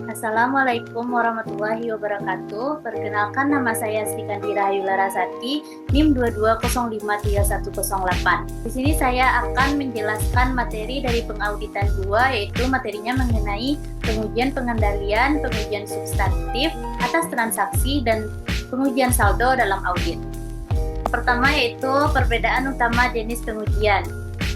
Assalamualaikum warahmatullahi wabarakatuh. Perkenalkan, nama saya Sri Kandira Ayu Larasati, NIM 22053108. Di sini saya akan menjelaskan materi dari pengauditan 2, yaitu materinya mengenai pengujian pengendalian, pengujian substantif atas transaksi, dan pengujian saldo dalam audit. Pertama yaitu perbedaan utama jenis pengujian.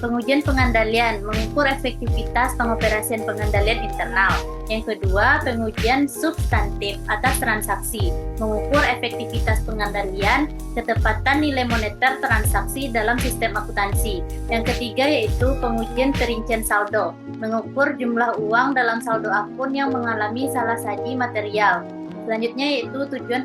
Pengujian pengendalian mengukur efektivitas pengoperasian pengendalian internal. Yang kedua, pengujian substantif atas transaksi mengukur efektivitas pengendalian ketepatan nilai moneter transaksi dalam sistem akuntansi. Yang ketiga yaitu pengujian perincian saldo mengukur jumlah uang dalam saldo akun yang mengalami salah saji material. Selanjutnya yaitu tujuan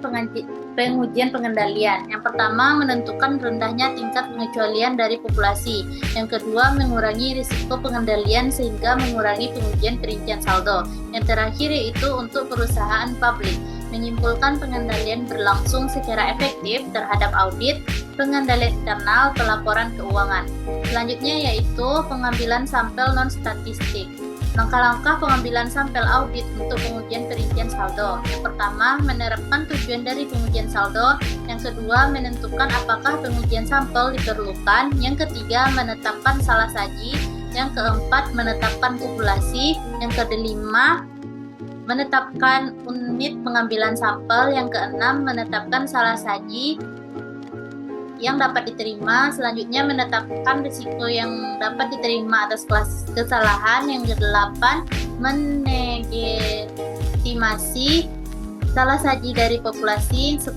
pengujian pengendalian. Yang pertama, menentukan rendahnya tingkat pengecualian dari populasi. Yang kedua, mengurangi risiko pengendalian sehingga mengurangi pengujian perincian saldo. Yang terakhir yaitu untuk perusahaan publik, menyimpulkan pengendalian berlangsung secara efektif terhadap audit, pengendalian internal, pelaporan keuangan. Selanjutnya yaitu pengambilan sampel non-statistik. Langkah-langkah pengambilan sampel audit untuk pengujian perincian saldo. Yang pertama, menerapkan tujuan dari pengujian saldo. Yang kedua, menentukan apakah pengujian sampel diperlukan. Yang ketiga, menetapkan salah saji. Yang keempat, menetapkan populasi. Yang kelima, menetapkan unit pengambilan sampel. Yang keenam, menetapkan salah saji yang dapat diterima. Selanjutnya, menetapkan risiko yang dapat diterima atas kelas kesalahan. Yang kedelapan, menlegitimasi salah saji dari populasi. 10,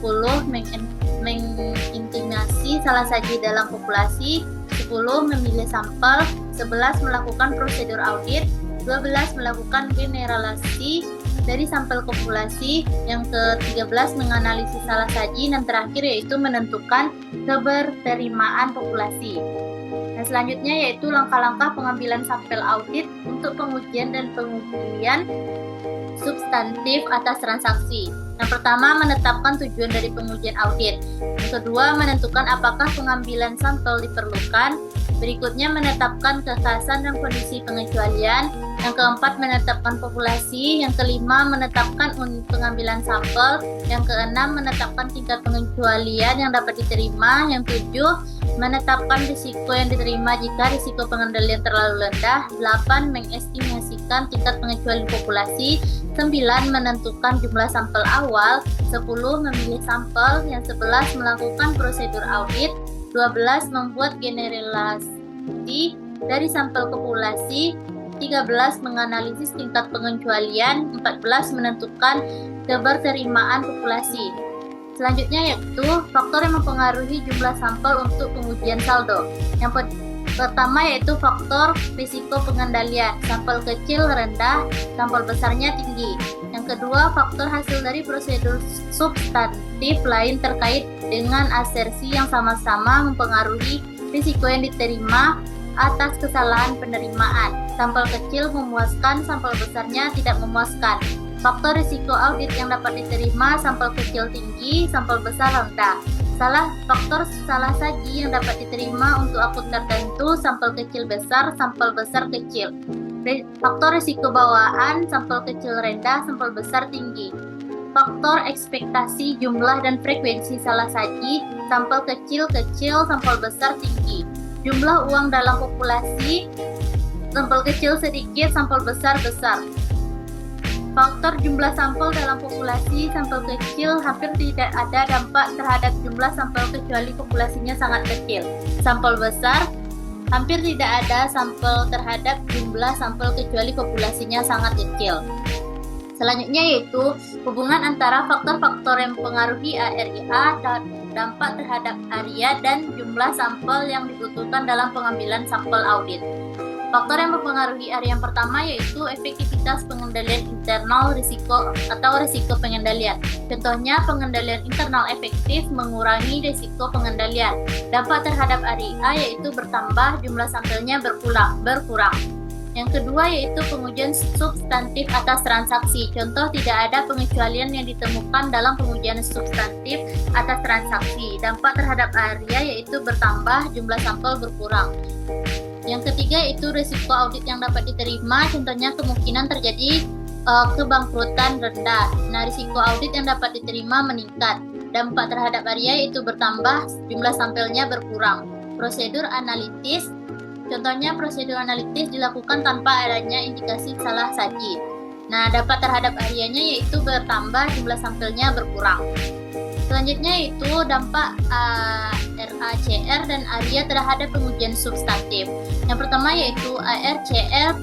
mengintimasi salah saji dalam populasi. 10, memilih sampel. 11, melakukan prosedur audit. 12, melakukan generalisasi dari sampel populasi. Yang ke-13, menganalisis salah saji. Dan terakhir yaitu menentukan keberterimaan populasi. Nah, selanjutnya yaitu langkah-langkah pengambilan sampel audit untuk pengujian dan pengujian substantif atas transaksi. Yang pertama, menetapkan tujuan dari pengujian audit. Yang kedua, menentukan apakah pengambilan sampel diperlukan. Berikutnya, menetapkan kekhasan dan kondisi pengecualian. Yang keempat, menetapkan populasi. Yang kelima, menetapkan unit pengambilan sampel. Yang keenam, menetapkan tingkat pengecualian yang dapat diterima. Yang tujuh, menetapkan risiko yang diterima jika risiko pengendalian terlalu rendah. 8, mengestimasikan tingkat pengecualian populasi. 9, menentukan jumlah sampel awal. 10, memilih sampel. Yang 11, melakukan prosedur audit. 12, membuat generalisasi dari sampel populasi. 13, menganalisis tingkat pengecualian. 14, menentukan keberterimaan populasi. Selanjutnya yaitu faktor yang mempengaruhi jumlah sampel untuk pengujian saldo. Yang pertama yaitu faktor risiko pengendalian. Sampel kecil rendah, sampel besarnya tinggi. Yang kedua, faktor hasil dari prosedur substantif lain terkait dengan asersi yang sama-sama mempengaruhi risiko yang diterima atas kesalahan penerimaan. Sampel kecil memuaskan, sampel besarnya tidak memuaskan. Faktor risiko audit yang dapat diterima, sampel kecil tinggi, sampel besar rendah. Faktor salah saji yang dapat diterima untuk akun tertentu, sampel kecil besar, sampel besar kecil. Faktor risiko bawaan, sampel kecil rendah, sampel besar tinggi. Faktor ekspektasi jumlah dan frekuensi salah saji, sampel kecil, sampel besar tinggi. Jumlah uang dalam populasi, sampel kecil sedikit, sampel besar. Faktor jumlah sampel dalam populasi, sampel kecil hampir tidak ada dampak terhadap jumlah sampel kecuali populasinya sangat kecil. Sampel besar, hampir tidak ada sampel terhadap jumlah sampel kecuali populasinya sangat kecil. Selanjutnya yaitu hubungan antara faktor-faktor yang mempengaruhi ARIA dan dampak terhadap ARIA dan jumlah sampel yang dibutuhkan dalam pengambilan sampel audit. Faktor yang mempengaruhi ARIA yang pertama yaitu efektivitas pengendalian internal risiko atau risiko pengendalian. Contohnya, pengendalian internal efektif mengurangi risiko pengendalian. Dampak terhadap ARIA yaitu bertambah, jumlah sampelnya berkurang. Yang kedua yaitu pengujian substantif atas transaksi. Contoh, tidak ada pengecualian yang ditemukan dalam pengujian substantif atas transaksi. Dampak terhadap ARIA yaitu bertambah, jumlah sampel berkurang. Yang ketiga yaitu risiko audit yang dapat diterima. Contohnya, kemungkinan terjadi kebangkrutan rendah. Nah, risiko audit yang dapat diterima meningkat. Dampak terhadap area itu bertambah, jumlah sampelnya berkurang. Prosedur analitis, contohnya prosedur analitis dilakukan tanpa adanya indikasi salah saji. Nah, dampak terhadap areanya yaitu bertambah, jumlah sampelnya berkurang. Selanjutnya itu dampak ARCR dan area terhadap pengujian substantif. Yang pertama yaitu ARCR,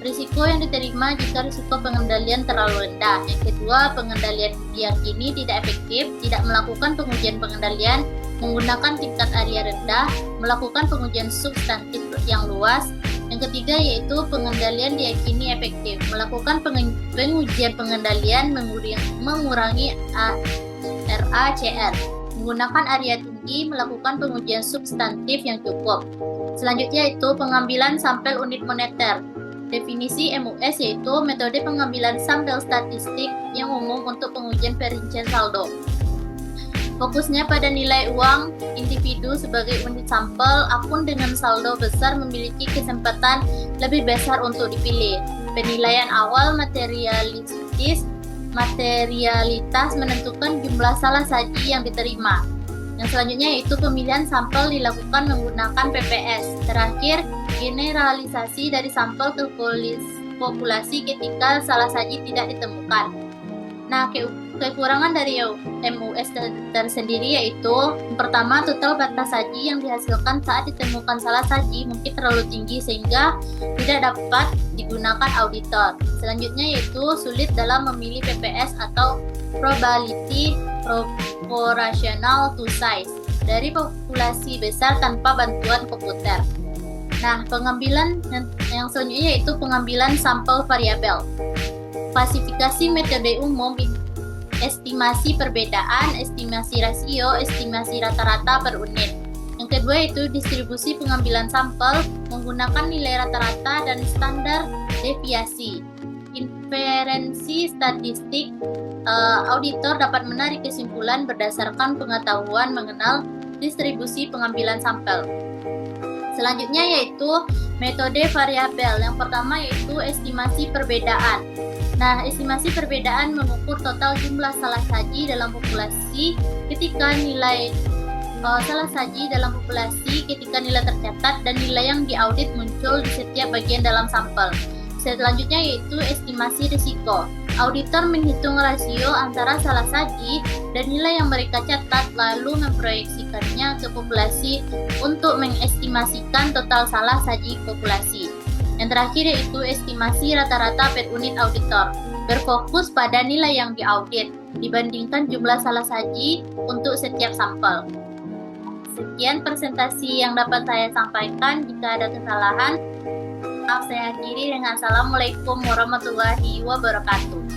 risiko yang diterima jika risiko pengendalian terlalu rendah. Yang kedua, pengendalian diyakini tidak efektif, tidak melakukan pengujian pengendalian menggunakan tingkat area rendah, melakukan pengujian substantif yang luas. Yang ketiga yaitu pengendalian diyakini efektif, melakukan pengujian pengendalian mengurangi RACR, menggunakan area tinggi, melakukan pengujian substantif yang cukup. Selanjutnya yaitu pengambilan sampel unit moneter. Definisi MUS yaitu metode pengambilan sampel statistik yang umum untuk pengujian perincian saldo. Fokusnya pada nilai uang individu sebagai unit sampel. Akun dengan saldo besar memiliki kesempatan lebih besar untuk dipilih. Penilaian awal materialitas menentukan jumlah salah saji yang diterima. Yang selanjutnya yaitu pemilihan sampel dilakukan menggunakan PPS. Terakhir, generalisasi dari sampel ke populasi ketika salah saji tidak ditemukan. Nah, kekurangan dari MUS tersendiri yaitu yang pertama, total batas saji yang dihasilkan saat ditemukan salah saji mungkin terlalu tinggi sehingga tidak dapat digunakan auditor. Selanjutnya yaitu sulit dalam memilih PPS atau probability proportional to size dari populasi besar tanpa bantuan komputer. Nah, pengambilan yang selanjutnya yaitu pengambilan sampel variabel. Klasifikasi metode umum, estimasi perbedaan, estimasi rasio, estimasi rata-rata per unit. Yang kedua yaitu distribusi pengambilan sampel menggunakan nilai rata-rata dan standar deviasi. Inferensi statistik, auditor dapat menarik kesimpulan berdasarkan pengetahuan mengenal distribusi pengambilan sampel. Selanjutnya yaitu metode variabel. Yang pertama yaitu estimasi perbedaan. Nah, estimasi perbedaan mengukur total jumlah salah saji dalam populasi ketika nilai tercatat dan nilai yang diaudit muncul di setiap bagian dalam sampel. Selanjutnya yaitu estimasi risiko. Auditor menghitung rasio antara salah saji dan nilai yang mereka catat lalu memproyeksikannya ke populasi untuk mengestimasikan total salah saji populasi. Yang terakhir yaitu estimasi rata-rata per unit auditor, berfokus pada nilai yang diaudit dibandingkan jumlah salah saji untuk setiap sampel. Sekian presentasi yang dapat saya sampaikan. Jika ada kesalahan, maaf, saya akhiri dengan Assalamualaikum warahmatullahi wabarakatuh.